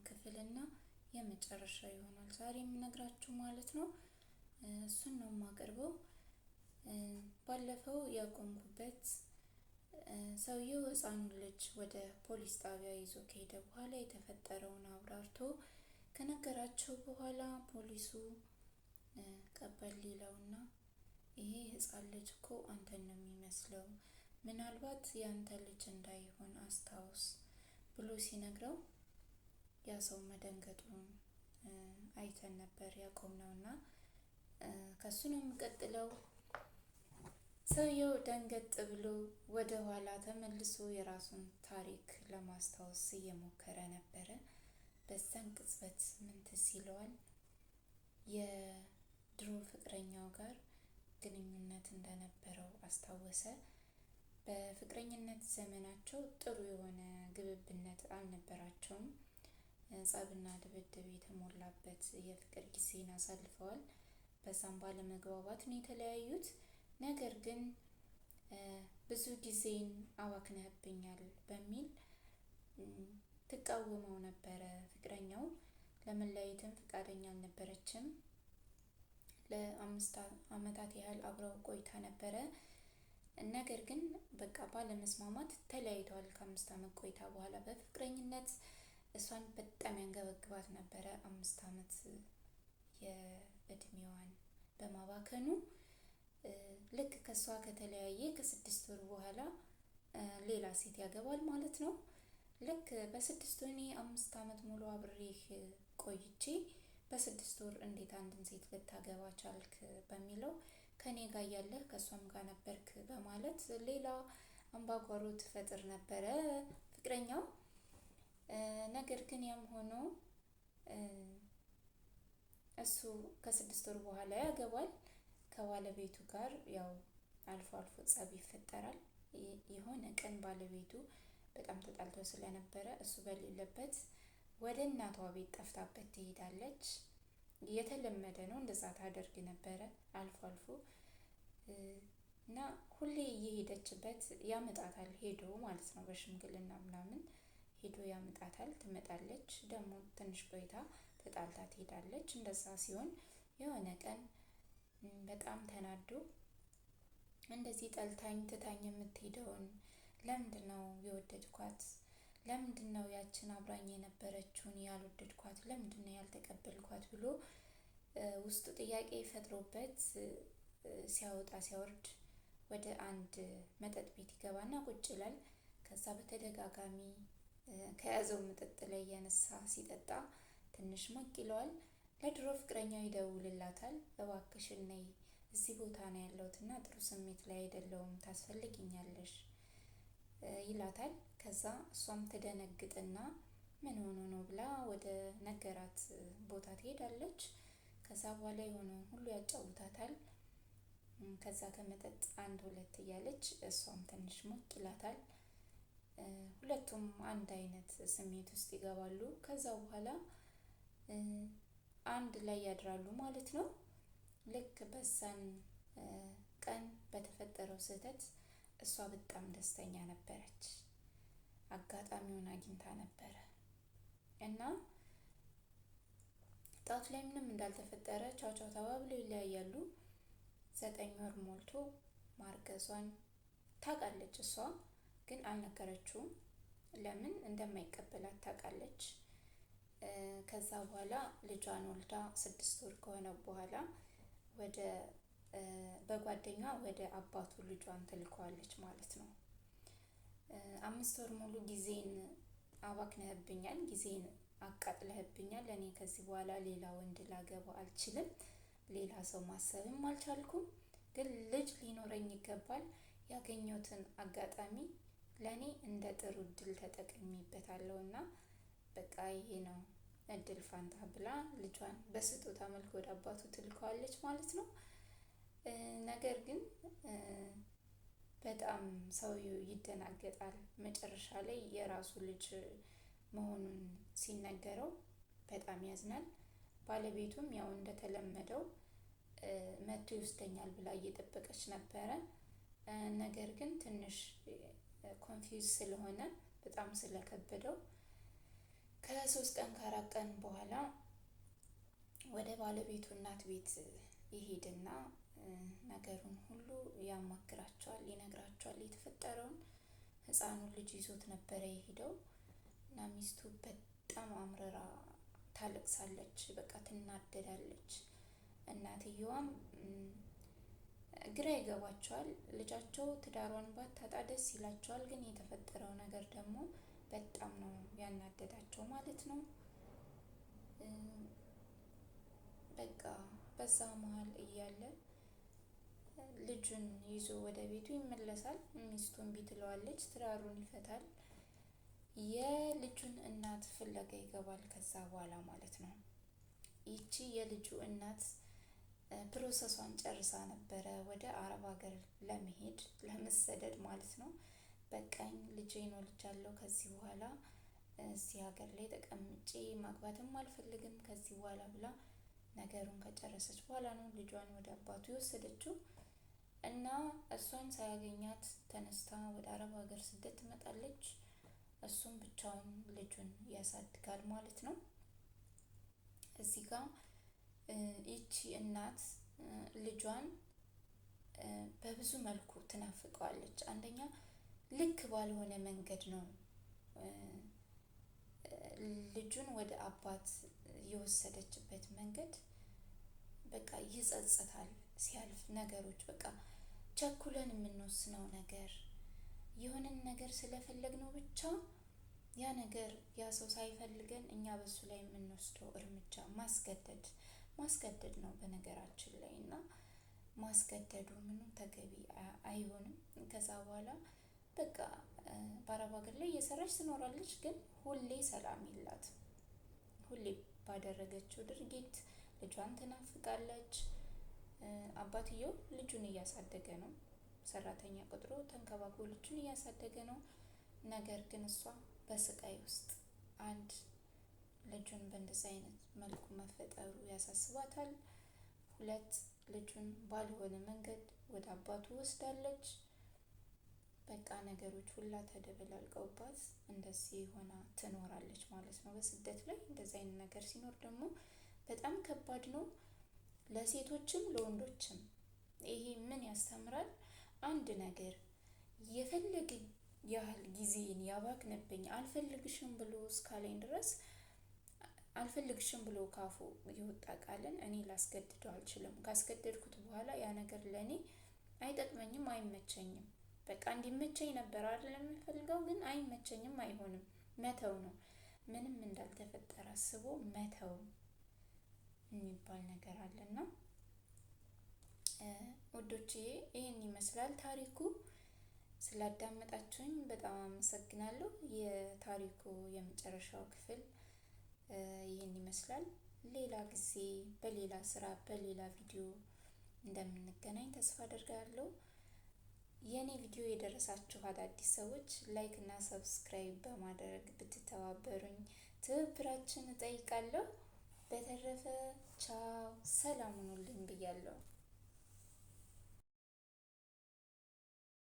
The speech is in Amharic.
ክፍልና የመጨረሻ ይሆናል ዛሬ የምነግራችሁ ማለት ነው። እሱን ነው የማቀርበው። ባለፈው ያቆምኩበት ሰውየው ሕፃኑን ልጅ ወደ ፖሊስ ጣቢያ ይዞ ከሄደ በኋላ የተፈጠረውን አብራርቶ ከነገራቸው በኋላ ፖሊሱ ቀበል ሊለውና ይሄ ሕፃን ልጅ እኮ አንተን ነው የሚመስለው፣ ምናልባት ያንተ ልጅ እንዳይሆን አስታውስ ብሎ ሲነግረው ያ ሰው መደንገጡን አይተን ነበር ያቆምነውና ከሱ ነው የምቀጥለው። ሰውየው ደንገጥ ብሎ ወደ ኋላ ተመልሶ የራሱን ታሪክ ለማስታወስ እየሞከረ ነበረ። በዛን ቅጽበት ምን ትዝ ይለዋል? የድሮ ፍቅረኛው ጋር ግንኙነት እንደነበረው አስታወሰ። በፍቅረኝነት ዘመናቸው ጥሩ የሆነ ግብብነት አልነበራቸውም። ጸብና ድብድብ የተሞላበት የፍቅር ጊዜን አሳልፈዋል። በዛም ባለመግባባት ነው የተለያዩት። ነገር ግን ብዙ ጊዜን አባክነህብኛል በሚል ትቃወመው ነበረ። ፍቅረኛው ለመለያየትም ፈቃደኛ አልነበረችም። ለ5 ዓመታት ያህል አብረው ቆይታ ነበረ። ነገር ግን በቃ ባለመስማማት ተለያይተዋል። ከ5 ዓመት ቆይታ በኋላ በፍቅረኝነት እሷን በጣም ያንገበግባት ነበረ። 5 ዓመት የእድሜዋን በማባከኑ ልክ ከሷ ከተለያየ ከ6 ወር በኋላ ሌላ ሴት ያገባል ማለት ነው። ልክ በ6 ወር 5 ዓመት ሙሉ አብሬህ ቆይቼ በ6 ወር እንዴት አንድን ሴት ልታገባ ቻልክ በሚለው ከኔ ጋር ያለህ ከሷም ጋር ነበርክ በማለት ሌላ አምባጓሮ ትፈጥር ነበረ ፍቅረኛው። ነገር ግን ያም ሆኖ እሱ ከ6 ወር በኋላ ያገባል። ከባለቤቱ ጋር ያው አልፎ አልፎ ጸብ ይፈጠራል። የሆነ ቀን ባለቤቱ በጣም ተጣልተው ስለነበረ እሱ በሌለበት ወደ እናቷ ቤት ጠፍታበት ትሄዳለች። የተለመደ ነው፣ እንደዛ ታደርግ ነበረ አልፎ አልፎ እና ሁሌ እየሄደችበት ያመጣታል ሄዶ ማለት ነው። በሽምግልና ምናምን ሄዶ ያመጣታል። ትመጣለች ደግሞ ትንሽ ቆይታ ተጣልታ ትሄዳለች። እንደዛ ሲሆን የሆነ ቀን በጣም ተናዶ እንደዚህ ጠልታኝ ትታኝ የምትሄደውን ለምንድነው የወደድኳት? ለምንድነው ያችን አብራኝ የነበረችውን ያልወደድኳት? ለምንድነው ያልተቀበልኳት? ብሎ ውስጡ ጥያቄ ፈጥሮበት ሲያወጣ ሲያወርድ ወደ አንድ መጠጥ ቤት ይገባና ቁጭ ይላል። ከዛ በተደጋጋሚ ከያዘው መጠጥ ላይ ያነሳ ሲጠጣ ትንሽ ሞቅ ይለዋል። ለድሮ ፍቅረኛው ይደውልላታል። እባክሽን ነይ፣ እዚህ ቦታ ነው ያለሁትና ጥሩ ስሜት ላይ አይደለሁም፣ ታስፈልጊኛለሽ ይላታል። ከዛ እሷም ትደነግጥና ምን ሆኖ ነው ብላ ወደ ነገራት ቦታ ትሄዳለች። ከዛ በኋላ የሆነውን ሁሉ ያጫውታታል። ከዛ ከመጠጥ 1-2 እያለች እሷም ትንሽ ሞቅ ይላታል። ሁለቱም አንድ አይነት ስሜት ውስጥ ይገባሉ። ከዛ በኋላ አንድ ላይ ያድራሉ ማለት ነው። ልክ በዛን ቀን በተፈጠረው ስህተት እሷ በጣም ደስተኛ ነበረች። አጋጣሚውን አግኝታ ነበረ እና ጣት ላይ ምንም እንዳልተፈጠረ ቻው ቻው ተባብለው ይለያያሉ። 9 ወር ሞልቶ ማርገዟን ታውቃለች። እሷ ግን አልነገረችውም። ለምን እንደማይቀበላት ታውቃለች። ከዛ በኋላ ልጇን ወልዳ 6 ወር ከሆነ በኋላ በጓደኛዋ ወደ አባቱ ልጇን ትልከዋለች ማለት ነው። 5 ወር ሙሉ ጊዜን አባክነህብኛል፣ ጊዜን አቃጥለህብኛል። እኔ ከዚህ በኋላ ሌላ ወንድ ላገባ አልችልም፣ ሌላ ሰው ማሰብም አልቻልኩም። ግን ልጅ ሊኖረኝ ይገባል። ያገኘሁትን አጋጣሚ ለኔ እንደ ጥሩ እድል ተጠቅሜበታለሁ እና በቃ ይሄ ነው እድል ፋንታ ብላ ልጇን በስጦታ መልክ ወደ አባቱ ትልከዋለች ማለት ነው። ነገር ግን በጣም ሰውየው ይደናገጣል። መጨረሻ ላይ የራሱ ልጅ መሆኑን ሲነገረው በጣም ያዝናል። ባለቤቱም ያው እንደተለመደው መጥቶ ይወስደኛል ብላ እየጠበቀች ነበረ። ነገር ግን ትንሽ ኮንፊውዝ ስለሆነ በጣም ስለከበደው ከ3 ቀን ከ4 ቀን በኋላ ወደ ባለቤቱ እናት ቤት ይሄድና ነገሩን ሁሉ ያማክራቸዋል፣ ይነግራቸዋል የተፈጠረውን። ህፃኑን ልጅ ይዞት ነበረ የሄደው እና ሚስቱ በጣም አምርራ ታለቅሳለች፣ በቃ ትናደዳለች። እናትየዋም ግራ ይገባቸዋል። ልጃቸው ትዳሯን ባታጣ ደስ ይላቸዋል፣ ግን የተፈጠረው ነገር ደግሞ በጣም ነው ያናደዳቸው ማለት ነው። በቃ በዛ መሀል እያለ ልጁን ይዞ ወደ ቤቱ ይመለሳል። ሚስቱ እምቢ ትለዋለች፣ ትዳሩን ይፈታል። የልጁን እናት ፍለጋ ይገባል ከዛ በኋላ ማለት ነው። ይቺ የልጁ እናት ፕሮሰሷን ጨርሳ ነበረ ወደ አረብ ሀገር ለመሄድ ለመሰደድ ማለት ነው። በቃኝ ልጄን ወልጃለሁ፣ ከዚህ በኋላ እዚህ ሀገር ላይ ተቀምጬ ማግባትም አልፈልግም ከዚህ በኋላ ብላ ነገሩን ከጨረሰች በኋላ ነው ልጇን ወደ አባቱ የወሰደችው። እና እሷን ሳያገኛት ተነስታ ወደ አረብ ሀገር ስደት ትመጣለች። እሱም ብቻውን ልጁን ያሳድጋል ማለት ነው። እዚህ ጋር ይቺ እናት ልጇን በብዙ መልኩ ትናፍቀዋለች። አንደኛ ልክ ባልሆነ መንገድ ነው ልጁን ወደ አባት የወሰደችበት መንገድ በቃ ይጸጽታል። ሲያልፍ ነገሮች በቃ ቸኩለን የምንወስነው ነገር የሆነን ነገር ስለፈለግነው ብቻ ያ ነገር ያ ሰው ሳይፈልገን እኛ በሱ ላይ የምንወስደው እርምጃ ማስገደድ ነው በነገራችን ላይ። እና ማስገደዱ ምንም ተገቢ አይሆንም። ከዛ በኋላ በቃ በአረብ ሀገር ላይ እየሰራች ትኖራለች፣ ግን ሁሌ ሰላም የላትም። ሁሌ ባደረገችው ድርጊት ልጇን ትናፍቃለች። አባትየው ልጁን እያሳደገ ነው፣ ሰራተኛ ቀጥሮ ተንከባክቦ ልጁን እያሳደገ ነው። ነገር ግን እሷ በስቃይ ውስጥ አንድ ልጁን በእንደዚህ አይነት መልኩ መፈጠሩ ያሳስባታል። 2 ልጁን ባልሆነ መንገድ ወደ አባቱ ወስዳለች። በቃ ነገሮች ሁላ ተደበላልቀውባት እንደዚህ ሆና ትኖራለች ማለት ነው በስደት ላይ። እንደዚህ አይነት ነገር ሲኖር ደግሞ በጣም ከባድ ነው ለሴቶችም ለወንዶችም። ይሄ ምን ያስተምራል? አንድ ነገር የፈለገ ያህል ጊዜን ያባክንብኝ አልፈልግሽም ብሎ እስካለኝ ድረስ አልፈልግሽም ብሎ ካፉ የወጣ ቃልን እኔ ላስገድደው አልችልም። ካስገደድኩት በኋላ ያ ነገር ለእኔ አይጠቅመኝም፣ አይመቸኝም። በቃ እንዲመቸኝ ነበር አይደለም የምፈልገው፣ ግን አይመቸኝም፣ አይሆንም። መተው ነው። ምንም እንዳልተፈጠረ አስቦ መተው የሚባል ነገር አለና ውዶችዬ ይህን ይመስላል ታሪኩ። ስላዳመጣችሁኝ በጣም አመሰግናለሁ። የታሪኩ የመጨረሻው ክፍል ይህን ይመስላል። ሌላ ጊዜ በሌላ ስራ በሌላ ቪዲዮ እንደምንገናኝ ተስፋ አደርጋለሁ። የኔ ቪዲዮ የደረሳችሁ አዳዲስ ሰዎች ላይክ እና ሰብስክራይብ በማድረግ ብትተባበሩኝ ትብብራችን እጠይቃለሁ። በተረፈ ቻው፣ ሰላም ሁኑልኝ ብያለሁ።